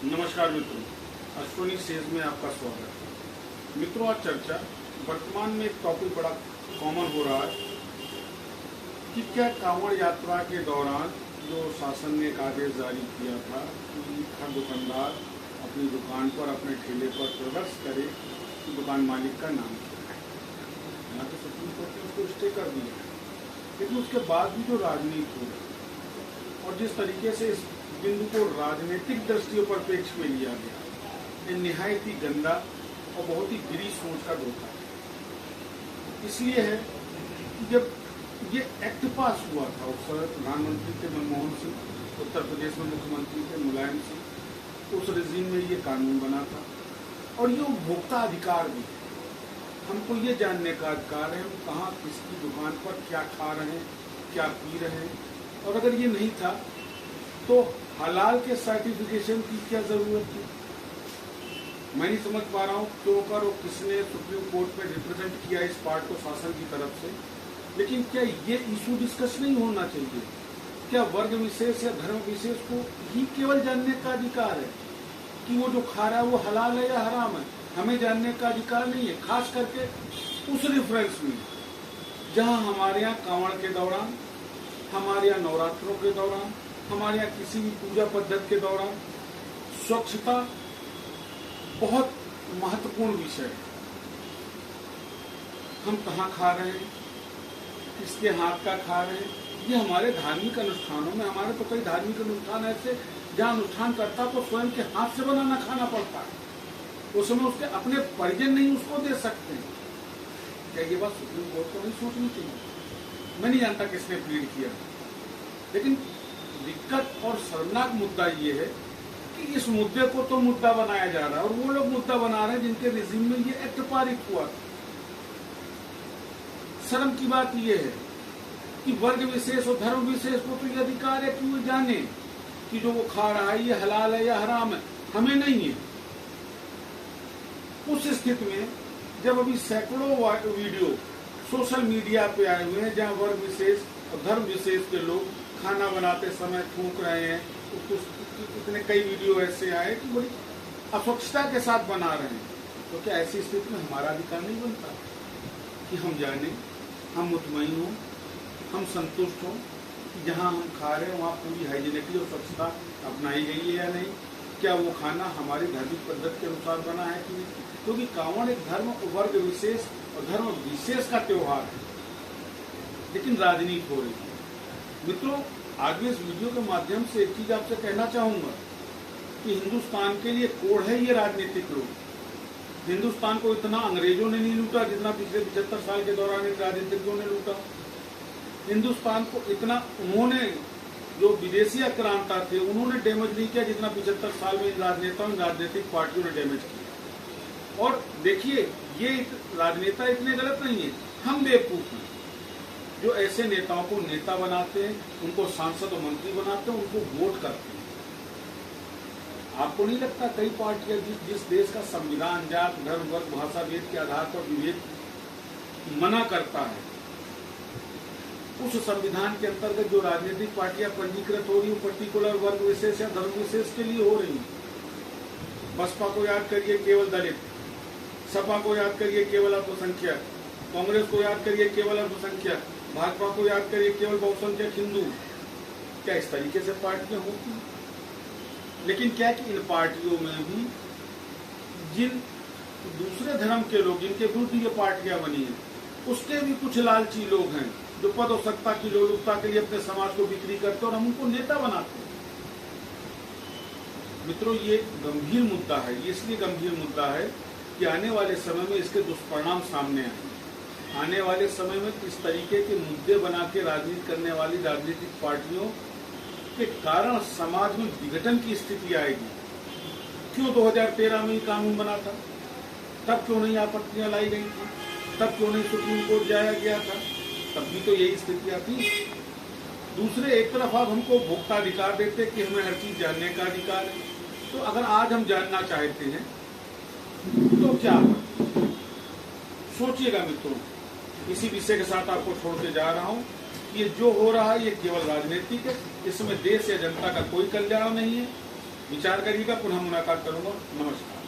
नमस्कार मित्रों, अश्विनी सेज में आपका स्वागत है। मित्रों, आज चर्चा वर्तमान में एक टॉपिक बड़ा कॉमन हो रहा है कि क्या कांवड़ यात्रा के दौरान जो शासन ने एक आदेश जारी किया था कि हर दुकानदार अपनी दुकान पर, अपने ठेले पर प्रदर्श करे कि दुकान मालिक का नाम क्या है। यहाँ तो सुप्रीम कोर्ट ने उसको स्टे कर दिया है, लेकिन उसके बाद भी जो राजनीति हो रही और जिस तरीके से इस बिंदु को राजनीतिक दृष्टियों पर पेश में लिया गया, ये निहायत ही गंदा और बहुत ही गिरी सोच का धोखा है। इसलिए है कि जब ये एक्ट पास हुआ था उस समय प्रधानमंत्री थे मनमोहन सिंह, उत्तर प्रदेश में मुख्यमंत्री थे मुलायम सिंह, उस रेजिम में ये कानून बना था और ये उपभोक्ता अधिकार भी है। हमको ये जानने का अधिकार है हम कहाँ किसकी दुकान पर क्या खा रहे हैं, क्या पी रहे हैं। और अगर ये नहीं था तो हलाल के सर्टिफिकेशन की क्या जरूरत थी। मैं नहीं समझ पा रहा हूँ क्यों कर और किसने सुप्रीम कोर्ट में रिप्रेजेंट किया इस पार्ट को शासन की तरफ से। लेकिन क्या ये इशू डिस्कस नहीं होना चाहिए? क्या वर्ग विशेष या धर्म विशेष को ही केवल जानने का अधिकार है कि वो जो खा रहा है वो हलाल है या हराम है? हमें जानने का अधिकार नहीं है, खास करके उस रेफरेंस में जहाँ हमारे यहाँ कांवड़ के दौरान, हमारे यहाँ नवरात्रों के दौरान, हमारे यहाँ किसी भी पूजा पद्धति के दौरान स्वच्छता बहुत महत्वपूर्ण विषय है। हम कहाँ खा रहे हैं, किसके हाथ का खा रहे हैं, ये हमारे धार्मिक अनुष्ठानों में, हमारे तो कई धार्मिक अनुष्ठान ऐसे जहाँ अनुष्ठान करता तो स्वयं के हाथ से बनाना खाना पड़ता है, उसमें उसके अपने परिजन नहीं उसको दे सकते हैं। क्या ये बात सुप्रीम कोर्ट को नहीं सोचनी चाहिए? मैं नहीं जानता किसने प्लीड किया, लेकिन दिक्कत और शर्मनाक मुद्दा ये है कि इस मुद्दे को तो मुद्दा बनाया जा रहा है और वो लोग मुद्दा बना रहे हैं जिनके रिजिम में ये एक्ट पारित हुआ था। शर्म की बात ये है कि वर्ग विशेष और धर्म विशेष को तो ये अधिकार है कि वो जाने कि जो वो खा रहा है ये हलाल है या हराम है, हमें नहीं है। उस स्थिति में जब अभी सैकड़ों वीडियो सोशल मीडिया पे आए हुए हैं जहाँ वर्ग विशेष और धर्म विशेष के लोग खाना बनाते समय थूक रहे हैं, इतने कई वीडियो ऐसे आए कि बड़ी अस्वच्छता के साथ बना रहे हैं, तो क्या ऐसी स्थिति में हमारा अधिकार नहीं बनता कि हम जाने, हम मुतमईन हों, हम संतुष्ट हों कि जहाँ हम खा रहे हैं वहाँ पूरी हाइजीनिटी और स्वच्छता अपनाई गई है या नहीं? क्या वो खाना हमारी धार्मिक पद्धति के अनुसार बना है कि नहीं? क्योंकि कांवड़ एक धर्म वर्ग विशेष और धर्म विशेष का त्योहार है, लेकिन राजनीति हो रही है। मित्रों, आज मैं इस वीडियो के माध्यम से एक चीज आपसे कहना चाहूंगा कि हिंदुस्तान के लिए कोड है ये राजनीतिक लोग। हिंदुस्तान को इतना अंग्रेजों ने नहीं लूटा जितना पिछले 75 साल के दौरान इन राजनीतिकों ने लूटा। हिंदुस्तान को इतना उन्होंने, जो विदेशी आक्रांता थे, उन्होंने डैमेज नहीं किया जितना 75 साल में इन राजनेताओं, राजनीतिक पार्टियों ने डैमेज किया। और देखिए, ये राजनेता इतने गलत नहीं है, हम बेवकूफ हैं जो ऐसे नेताओं को नेता बनाते हैं, उनको सांसद और मंत्री बनाते हैं, उनको वोट करते हैं। आपको नहीं लगता कई पार्टियां जिस देश का संविधान जात धर्म वर्ग भाषा वेद के आधार पर विभेद मना करता है, उस संविधान के अंतर्गत जो राजनीतिक पार्टियां पंजीकृत हो रही, पर्टिकुलर वर्ग विशेष या धर्म विशेष के लिए हो रही हैं। बसपा को याद करिए केवल दलित, सपा को याद करिए केवल अल्पसंख्यक, कांग्रेस को याद करिए केवल अल्पसंख्यक, भाजपा को याद करिए केवल बहुसंख्यक हिंदू। क्या इस तरीके से पार्टियां होती हैं? लेकिन क्या कि इन पार्टियों में भी जिन दूसरे धर्म के लोग जिनके विरुद्ध ये पार्टियां बनी हैं, उसके भी कुछ लालची लोग हैं जो पद और सत्ता की लोलुपता के लिए अपने समाज को बिक्री करते और हम उनको नेता बनाते हैं। मित्रों, ये गंभीर मुद्दा है। ये इसलिए गंभीर मुद्दा है कि आने वाले समय में इसके दुष्परिणाम सामने आएंगे। आने वाले समय में इस तरीके के मुद्दे बना के राजनीति करने वाली राजनीतिक पार्टियों के कारण समाज में विघटन की स्थिति आएगी। क्यों 2013 में कानून बना था? तब क्यों नहीं आपत्तियां लाई गई थी? तब क्यों नहीं सुप्रीम कोर्ट जाया गया था? तब भी तो यही स्थितियां थी। दूसरे एक तरफ आप हमको उपभोक्ता अधिकार देते कि हमें हर चीज जानने का अधिकार है। तो अगर आज हम जानना चाहते हैं तो क्या सोचिएगा मित्रों। इसी विषय के साथ आपको छोड़ के जा रहा हूं। ये जो हो रहा है ये केवल राजनीतिक है, इसमें देश या जनता का कोई कल्याण नहीं है। विचार करिएगा। पुनः मुलाकात करूंगा। नमस्कार।